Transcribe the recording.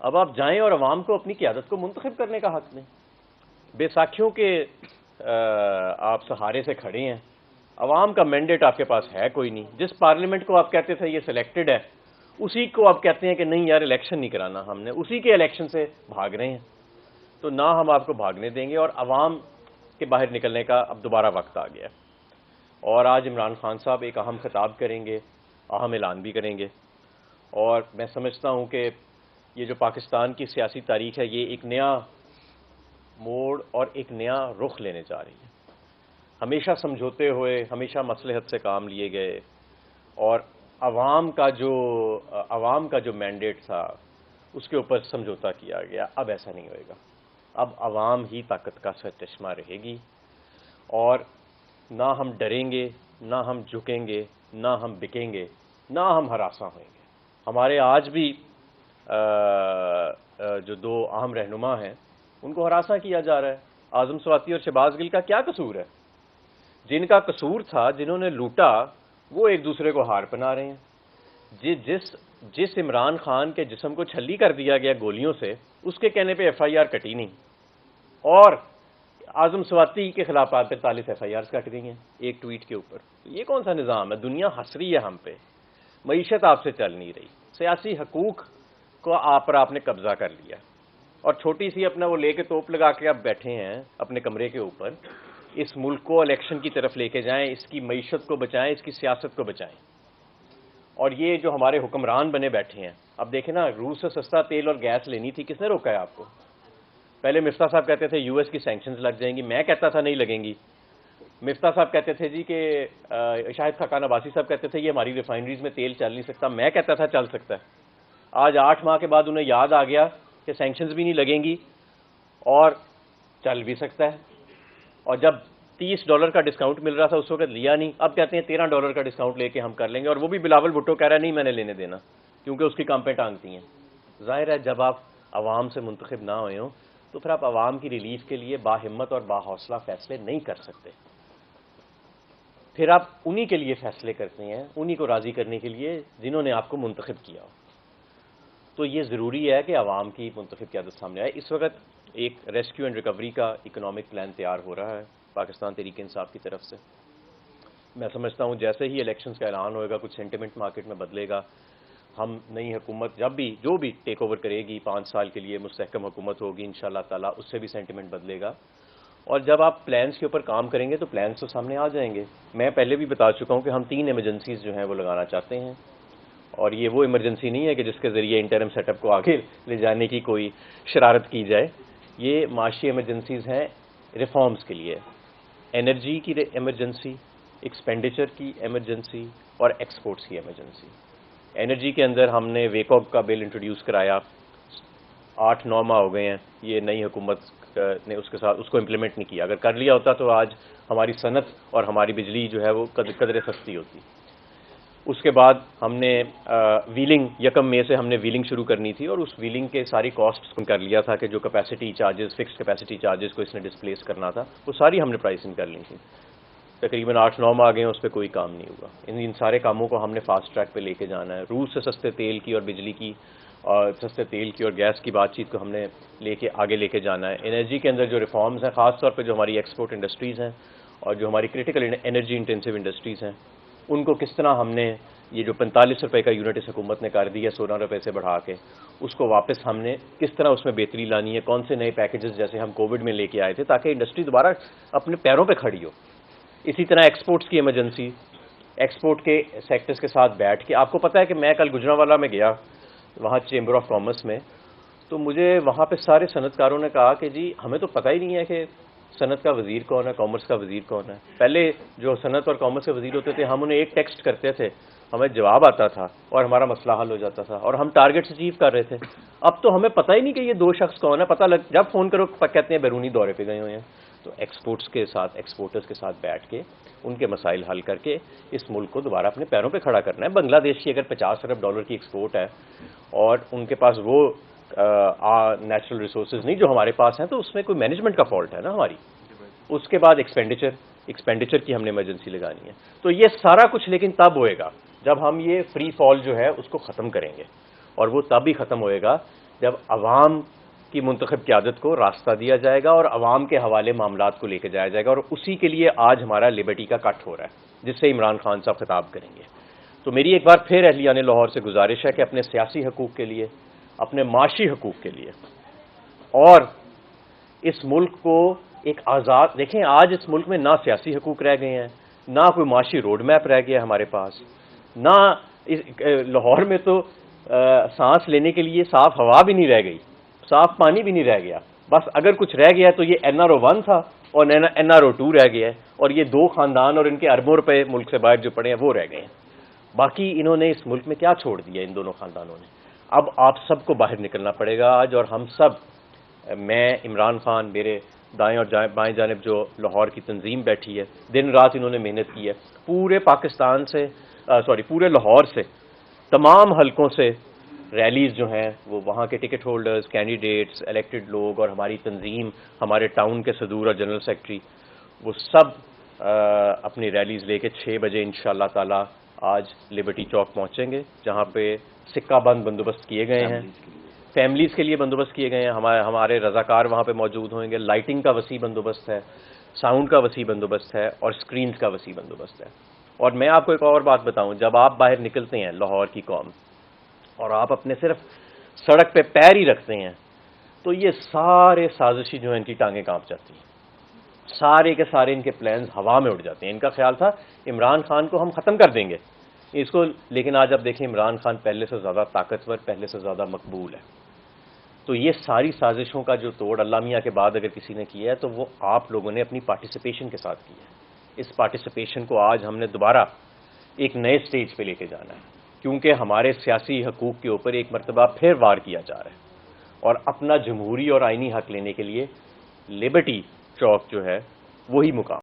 اب آپ جائیں اور عوام کو اپنی قیادت کو منتخب کرنے کا حق دیں. بیساکھیوں کے آپ سہارے سے کھڑے ہیں, عوام کا مینڈیٹ آپ کے پاس ہے کوئی نہیں. جس پارلیمنٹ کو آپ کہتے تھے یہ سلیکٹڈ ہے, اسی کو آپ کہتے ہیں کہ نہیں یار الیکشن نہیں کرانا ہم نے, اسی کے الیکشن سے بھاگ رہے ہیں. تو نہ ہم آپ کو بھاگنے دیں گے, اور عوام کے باہر نکلنے کا اب دوبارہ وقت آ گیا. اور آج عمران خان صاحب ایک اہم خطاب کریں گے, اہم اعلان بھی کریں گے, اور میں سمجھتا ہوں کہ یہ جو پاکستان کی سیاسی تاریخ ہے یہ ایک نیا موڑ اور ایک نیا رخ لینے جا رہی ہے. ہمیشہ سمجھوتے ہوئے, ہمیشہ مصلحت سے کام لیے گئے, اور عوام کا جو مینڈیٹ تھا اس کے اوپر سمجھوتا کیا گیا. اب ایسا نہیں ہوئے گا. اب عوام ہی طاقت کا سرچشمہ رہے گی, اور نہ ہم ڈریں گے, نہ ہم جھکیں گے, نہ ہم بکیں گے, نہ ہم ہراساں ہوئیں گے. ہمارے آج بھی جو دو اہم رہنما ہیں ان کو ہراساں کیا جا رہا ہے. اعظم سواتی اور شہباز گل کا کیا قصور ہے؟ جن کا قصور تھا, جنہوں نے لوٹا, وہ ایک دوسرے کو ہار پنا رہے ہیں. جس عمران خان کے جسم کو چھلی کر دیا گیا گولیوں سے, اس کے کہنے پہ ایف آئی آر کٹی نہیں, اور اعظم سواتی کے خلاف 45 ایف آئی آرز کٹ گئی ہیں ایک ٹویٹ کے اوپر. یہ کون سا نظام ہے؟ دنیا ہنس رہی ہے ہم پہ, معیشت آپ سے چل نہیں رہی, سیاسی حقوق کو آپ نے قبضہ کر لیا, اور چھوٹی سی اپنا وہ لے کے توپ لگا کے آپ بیٹھے ہیں اپنے کمرے کے اوپر. اس ملک کو الیکشن کی طرف لے کے جائیں, اس کی معیشت کو بچائیں, اس کی سیاست کو بچائیں. اور یہ جو ہمارے حکمران بنے بیٹھے ہیں, اب دیکھیں نا, روس سے سستا تیل اور گیس لینی تھی, کس نے روکا ہے آپ کو؟ پہلے مفتاح صاحب کہتے تھے یو ایس کی سینکشنز لگ جائیں گی, میں کہتا تھا نہیں لگیں گی. مفتاح صاحب کہتے تھے جی کہ شاہد خاقان عباسی صاحب کہتے تھے یہ ہماری ریفائنریز میں تیل چل نہیں سکتا, میں کہتا تھا چل سکتا ہے. آج 8 ماہ کے بعد انہیں یاد آ گیا کہ سینکشنز بھی نہیں لگیں گی اور چل بھی سکتا ہے. اور جب $30 کا ڈسکاؤنٹ مل رہا تھا اس وقت لیا نہیں, اب کہتے ہیں $13 کا ڈسکاؤنٹ لے کے ہم کر لیں گے, اور وہ بھی بلاول بھٹو کہہ رہا ہے نہیں میں نے لینے دینا, کیونکہ اس کی کامپیں ٹانگتی ہیں. ظاہر ہے جب آپ عوام سے منتخب نہ ہوئے ہوں تو پھر آپ عوام کی ریلیف کے لیے باہمت اور باحوصلہ فیصلے نہیں کر سکتے. پھر آپ انہی کے لیے فیصلے کرتے ہیں, انہی کو راضی کرنے کے لیے جنہوں نے آپ کو منتخب کیا ہو. تو یہ ضروری ہے کہ عوام کی منتخب قیادت سامنے آئے. اس وقت ایک ریسکیو اینڈ ریکوری کا اکنامک پلان تیار ہو رہا ہے پاکستان تحریک انصاف کی طرف سے. میں سمجھتا ہوں جیسے ہی الیکشنز کا اعلان ہوئے گا, کچھ سینٹیمنٹ مارکیٹ میں بدلے گا, ہم نئی حکومت جو بھی ٹیک اوور کرے گی 5 سال کے لیے مستحکم حکومت ہوگی انشاءاللہ تعالیٰ, اس سے بھی سینٹیمنٹ بدلے گا. اور جب آپ پلانز کے اوپر کام کریں گے تو پلانز تو سامنے آ جائیں گے. میں پہلے بھی بتا چکا ہوں کہ ہم 3 ایمرجنسیز جو ہیں وہ لگانا چاہتے ہیں, اور یہ وہ ایمرجنسی نہیں ہے کہ جس کے ذریعے انٹرم سیٹ اپ کو آگے لے جانے کی کوئی شرارت کی جائے. یہ معاشی ایمرجنسیز ہیں ریفارمز کے لیے, انرجی کی ایمرجنسی, ایکسپینڈیچر کی ایمرجنسی, اور ایکسپورٹس کی ایمرجنسی. انرجی کے اندر ہم نے ویکوب کا بل انٹروڈیوس کرایا, 8-9 ماہ ہو گئے ہیں, یہ نئی حکومت نے اس کو امپلیمنٹ نہیں کیا. اگر کر لیا ہوتا تو آج ہماری صنعت اور ہماری بجلی جو ہے وہ قدرے سستی ہوتی. اس کے بعد ہم نے ویلنگ 1 مئی سے ہم نے ویلنگ شروع کرنی تھی, اور اس ویلنگ کے ساری کاسٹس کر لیا تھا کہ جو capacity charges, fixed capacity charges کو اس نے ڈسپلیس کرنا تھا, وہ ساری ہم نے پرائسنگ کر لی تھی. تقریباً 8-9 ماہ آ گئے ہیں, اس پہ کوئی کام نہیں ہوا. ان سارے کاموں کو ہم نے فاسٹ ٹریک پہ لے کے جانا ہے. روس سے سستے تیل کی اور بجلی کی, سستے تیل کی اور گیس کی بات چیت کو ہم نے آگے لے کے جانا ہے. انرجی کے اندر جو ریفارمز ہیں, خاص طور پہ جو ہماری ایکسپورٹ انڈسٹریز ہیں اور جو ہماری کرٹیکل انرجی انٹینسو انڈسٹریز ہیں, ان کو کس طرح ہم نے یہ جو 45 روپے کا یونٹ اس حکومت نے کر دیا 16 روپے سے بڑھا کے, اس کو واپس ہم نے کس طرح اس میں بہتری لانی ہے, کون سے نئے پیکیجز جیسے ہم کووڈ میں لے کے آئے تھے تاکہ انڈسٹری دوبارہ اپنے پیروں پہ کھڑی ہو. اسی طرح ایکسپورٹس کی ایمرجنسی, ایکسپورٹ کے سیکٹرز کے ساتھ بیٹھ کے, آپ کو پتہ ہے کہ میں کل گجرانوالہ میں گیا, وہاں چیمبر آف کامرس میں, تو مجھے وہاں پہ سارے صنعت کاروں نے کہا کہ جی ہمیں تو پتہ ہی نہیں ہے کہ صنعت کا وزیر کون ہے, کامرس کا وزیر کون ہے. پہلے جو صنعت اور کامرس کے وزیر ہوتے تھے ہم انہیں ایک ٹیکسٹ کرتے تھے, ہمیں جواب آتا تھا اور ہمارا مسئلہ حل ہو جاتا تھا, اور ہم ٹارگیٹس اچیو کر رہے تھے. اب تو ہمیں پتہ ہی نہیں کہ یہ 2 شخص کون ہے, جب فون کرو کہتے ہیں بیرونی دورے پہ گئے ہوئے ہیں. تو ایکسپورٹس کے ساتھ, ایکسپورٹرز کے ساتھ بیٹھ کے ان کے مسائل حل کر کے اس ملک کو دوبارہ اپنے پیروں پہ کھڑا کرنا ہے. بنگلہ دیش کی اگر $50 ارب کی ایکسپورٹ ہے اور ان کے پاس وہ نیچرل ریسورسز نہیں جو ہمارے پاس ہیں, تو اس میں کوئی مینجمنٹ کا فالٹ ہے نا ہماری. اس کے بعد ایکسپینڈیچر کی ہم نے ایمرجنسی لگانی ہے. تو یہ سارا کچھ لیکن تب ہوئے گا جب ہم یہ فری فال جو ہے اس کو ختم کریں گے, اور وہ تب ہی ختم ہوئے گا جب عوام کی منتخب قیادت کو راستہ دیا جائے گا اور عوام کے حوالے معاملات کو لے کے جایا جائے گا، اور اسی کے لیے آج ہمارا لبرٹی کا کٹ ہو رہا ہے جس سے عمران خان صاحب خطاب کریں گے۔ تو میری ایک بار پھر اہلیان لاہور سے گزارش ہے کہ اپنے سیاسی حقوق کے لیے، اپنے معاشی حقوق کے لیے، اور اس ملک کو ایک آزاد، دیکھیں آج اس ملک میں نہ سیاسی حقوق رہ گئے ہیں، نہ کوئی معاشی روڈ میپ رہ گیا ہے ہمارے پاس، نہ لاہور میں تو سانس لینے کے لیے صاف ہوا بھی نہیں رہ گئی، صاف پانی بھی نہیں رہ گیا۔ بس اگر کچھ رہ گیا تو یہ NRO1 تھا اور NRO2 رہ گیا ہے، اور یہ دو خاندان اور ان کے اربوں روپے ملک سے باہر جو پڑے ہیں وہ رہ گئے ہیں۔ باقی انہوں نے اس ملک میں کیا چھوڑ دیا ان دونوں خاندانوں نے؟ اب آپ سب کو باہر نکلنا پڑے گا آج، اور ہم سب، میں، عمران خان، میرے دائیں اور بائیں جانب جو لاہور کی تنظیم بیٹھی ہے، دن رات انہوں نے محنت کی ہے، پورے پاکستان سے پورے لاہور سے، تمام حلقوں سے ریلیز جو ہیں وہ وہاں کے ٹکٹ ہولڈرز، کینڈیڈیٹس، الیکٹڈ لوگ اور ہماری تنظیم، ہمارے ٹاؤن کے صدور اور جنرل سیکرٹری، وہ سب اپنی ریلیز لے کے 6 بجے انشاءاللہ تعالی آج لبرٹی چوک پہنچیں گے، جہاں پہ سکہ بند بندوبست کیے گئے ہیں، فیملیز کے لیے بندوبست کیے گئے ہیں، ہمارے رضاکار وہاں پہ موجود ہوئیں گے، لائٹنگ کا وسیع بندوبست ہے، ساؤنڈ کا وسیع بندوبست ہے، اور سکرینز کا وسیع بندوبست ہے۔ اور میں آپ کو ایک اور بات بتاؤں، جب آپ باہر نکلتے ہیں لاہور کی قوم اور آپ اپنے صرف سڑک پہ پیر ہی رکھتے ہیں تو یہ سارے سازشی جو ہیں ان کی ٹانگیں کانپ جاتی ہیں، سارے کے سارے ان کے پلانز ہوا میں اڑ جاتے ہیں۔ ان کا خیال تھا عمران خان کو ہم ختم کر دیں گے اس کو، لیکن آج اب دیکھیں عمران خان پہلے سے زیادہ طاقتور، پہلے سے زیادہ مقبول ہے۔ تو یہ ساری سازشوں کا جو توڑ اللہ میاں کے بعد اگر کسی نے کیا ہے تو وہ آپ لوگوں نے اپنی پارٹیسپیشن کے ساتھ کیا ہے۔ اس پارٹیسپیشن کو آج ہم نے دوبارہ ایک نئے سٹیج پہ لے کے جانا ہے، کیونکہ ہمارے سیاسی حقوق کے اوپر ایک مرتبہ پھر وار کیا جا رہا ہے، اور اپنا جمہوری اور آئینی حق لینے کے لیے لبرٹی چوک جو ہے وہی مقام